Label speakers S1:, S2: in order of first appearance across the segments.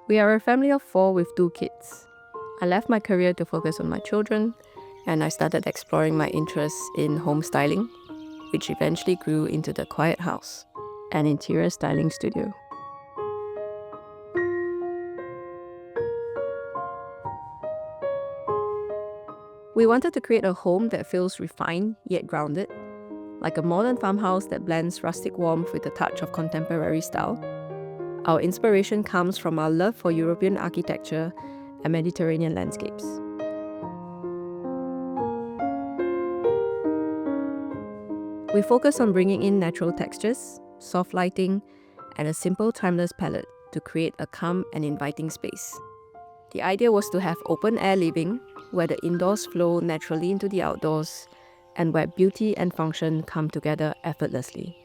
S1: We are a family of 4 with 2 kids. I left my career to focus on my children, and I started exploring my interests in home styling, which eventually grew into the Quiet House, an interior styling studio. We wanted to create a home that feels refined yet grounded, like a modern farmhouse that blends rustic warmth with a touch of contemporary style. Our inspiration comes from our love for European architecture and Mediterranean landscapes. We focus on bringing in natural textures, soft lighting, and a simple timeless palette to create a calm and inviting space. The idea was to have open-air living, where the indoors flow naturally into the outdoors, and where beauty and function come together effortlessly.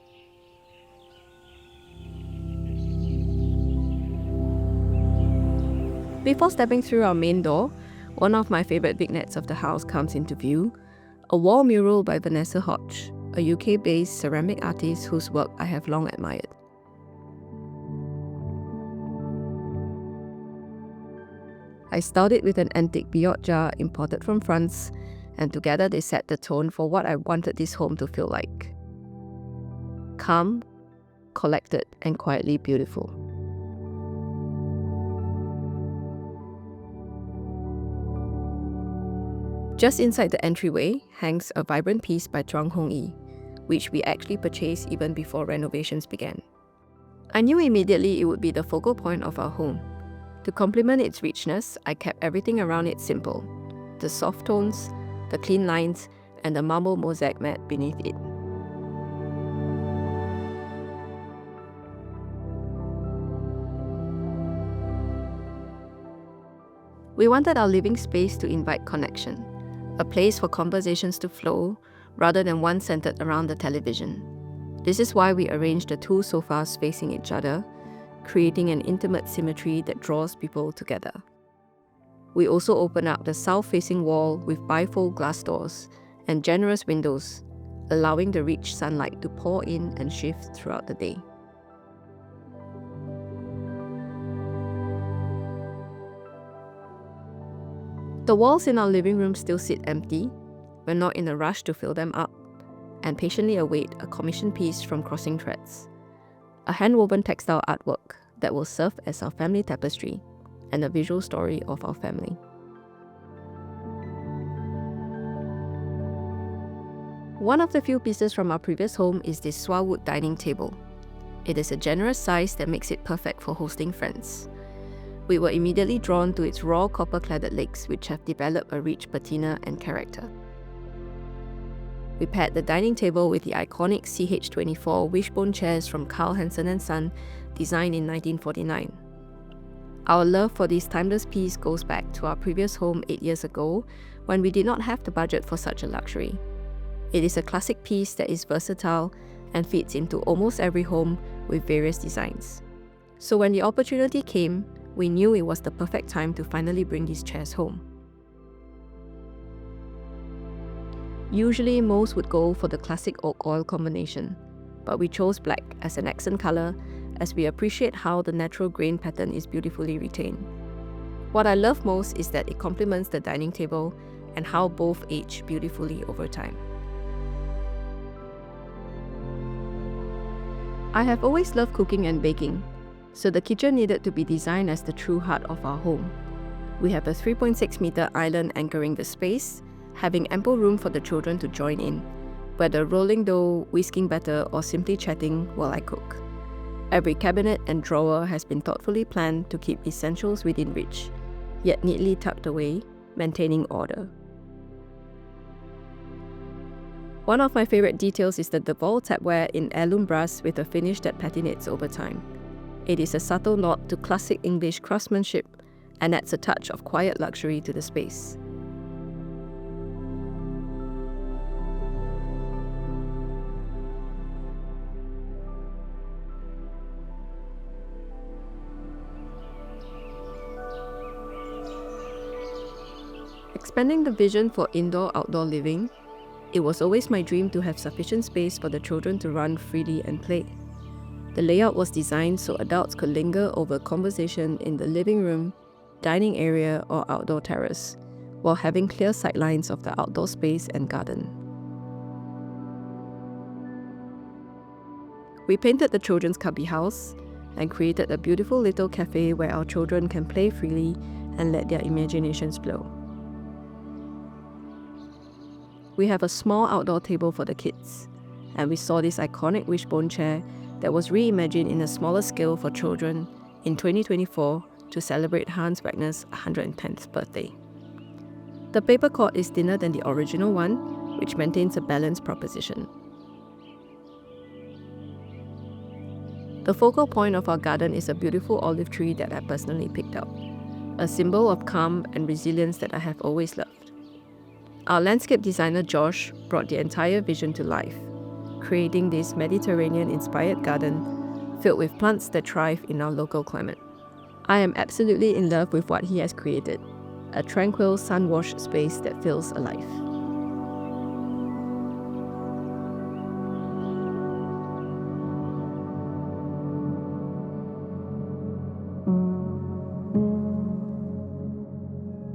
S1: Before stepping through our main door, one of my favorite vignettes of the house comes into view, a wall mural by Vanessa Hodge, a UK-based ceramic artist whose work I have long admired. I styled it with an antique Biot jar imported from France, and together they set the tone for what I wanted this home to feel like. Calm, collected, and quietly beautiful. Just inside the entryway hangs a vibrant piece by Trung Hong Yi, which we actually purchased even before renovations began. I knew immediately it would be the focal point of our home. To complement its richness, I kept everything around it simple: the soft tones, the clean lines, and the marble mosaic mat beneath it. We wanted our living space to invite connection, a place for conversations to flow rather than one centered around the television. This is why we arranged the 2 sofas facing each other, creating an intimate symmetry that draws people together. We also open up the south-facing wall with bifold glass doors and generous windows, allowing the rich sunlight to pour in and shift throughout the day. The walls in our living room still sit empty. We're not in a rush to fill them up, and patiently await a commissioned piece from Crossing Threads, a hand-woven textile artwork that will serve as our family tapestry and a visual story of our family. One of the few pieces from our previous home is this swawood dining table. It is a generous size that makes it perfect for hosting friends. We were immediately drawn to its raw copper-cladded legs, which have developed a rich patina and character. We paired the dining table with the iconic CH24 wishbone chairs from Carl Hansen Søn, designed in 1949. Our love for this timeless piece goes back to our previous home 8 years ago, when we did not have the budget for such a luxury. It is a classic piece that is versatile and fits into almost every home with various designs. So when the opportunity came, we knew it was the perfect time to finally bring these chairs home. Usually, most would go for the classic oak oil combination, but we chose black as an accent color as we appreciate how the natural grain pattern is beautifully retained. What I love most is that it complements the dining table and how both age beautifully over time. I have always loved cooking and baking, so the kitchen needed to be designed as the true heart of our home. We have a 3.6-meter island anchoring the space, having ample room for the children to join in, whether rolling dough, whisking batter, or simply chatting while I cook. Every cabinet and drawer has been thoughtfully planned to keep essentials within reach, yet neatly tucked away, maintaining order. One of my favorite details is the Devol tapware in heirloom brass with a finish that patinates over time. It is a subtle nod to classic English craftsmanship and adds a touch of quiet luxury to the space. Expanding the vision for indoor-outdoor living, it was always my dream to have sufficient space for the children to run freely and play. The layout was designed so adults could linger over conversation in the living room, dining area, or outdoor terrace, while having clear sightlines of the outdoor space and garden. We painted the children's cubby house and created a beautiful little cafe where our children can play freely and let their imaginations flow. We have a small outdoor table for the kids, and we saw this iconic wishbone chair that was reimagined in a smaller scale for children in 2024 to celebrate Hans Wegner's 110th birthday. The paper court is thinner than the original one, which maintains a balanced proposition. The focal point of our garden is a beautiful olive tree that I personally picked out, a symbol of calm and resilience that I have always loved. Our landscape designer Josh brought the entire vision to life, creating this Mediterranean-inspired garden filled with plants that thrive in our local climate. I am absolutely in love with what he has created, a tranquil, sun-washed space that feels alive.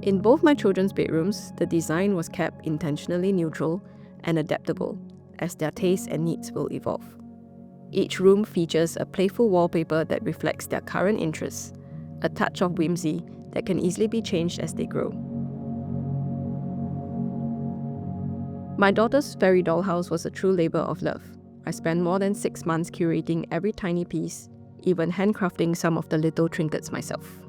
S1: In both my children's bedrooms, the design was kept intentionally neutral and adaptable, as their tastes and needs will evolve. Each room features a playful wallpaper that reflects their current interests, a touch of whimsy that can easily be changed as they grow. My daughter's fairy doll house was a true labor of love. I spent more than 6 months curating every tiny piece, even handcrafting some of the little trinkets myself.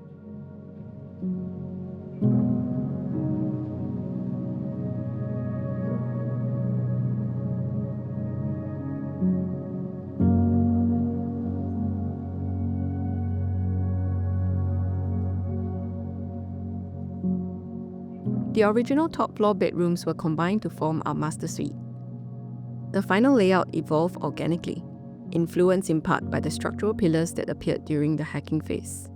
S1: The original top floor bedrooms were combined to form our master suite. The final layout evolved organically, influenced in part by the structural pillars that appeared during the hacking phase.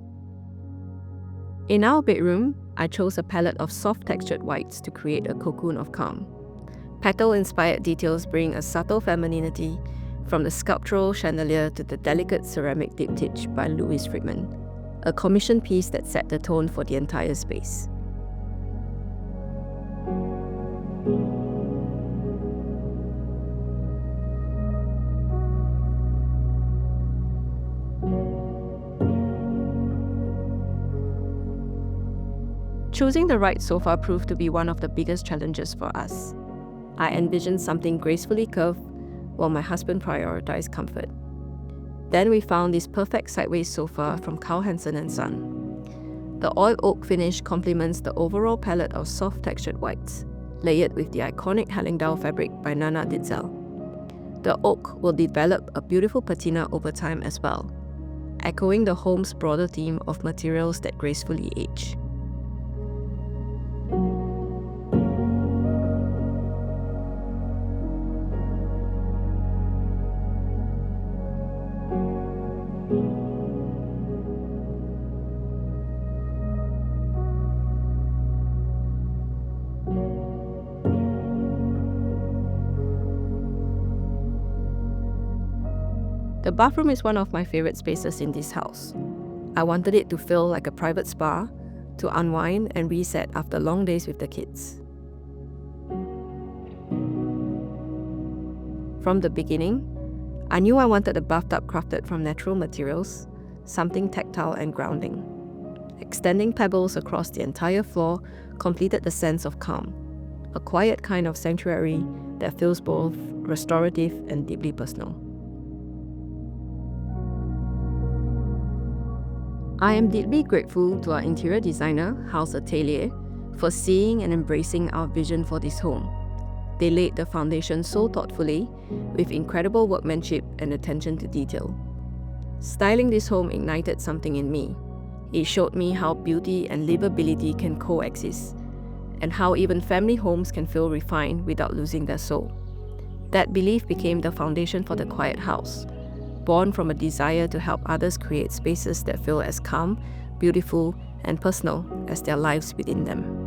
S1: In our bedroom, I chose a palette of soft textured whites to create a cocoon of calm. Petal-inspired details bring a subtle femininity, from the sculptural chandelier to the delicate ceramic diptych by Louis Friedman, a commissioned piece that set the tone for the entire space. Choosing the right sofa proved to be one of the biggest challenges for us. I envisioned something gracefully curved, while my husband prioritized comfort. Then we found this perfect sideways sofa from Carl Hansen Søn. The oil oak finish complements the overall palette of soft textured whites, layered with the iconic Hallingdal fabric by Nana Ditzel. The oak will develop a beautiful patina over time as well, echoing the home's broader theme of materials that gracefully age. The bathroom is one of my favorite spaces in this house. I wanted it to feel like a private spa, to unwind and reset after long days with the kids. From the beginning, I knew I wanted a bathtub crafted from natural materials, something tactile and grounding. Extending pebbles across the entire floor completed the sense of calm, a quiet kind of sanctuary that feels both restorative and deeply personal. I am deeply grateful to our interior designer, Haus, for seeing and embracing our vision for this home. They laid the foundation so thoughtfully, with incredible workmanship and attention to detail. Styling this home ignited something in me. It showed me how beauty and livability can coexist, and how even family homes can feel refined without losing their soul. That belief became the foundation for the Quiet House, born from a desire to help others create spaces that feel as calm, beautiful, and personal as their lives within them.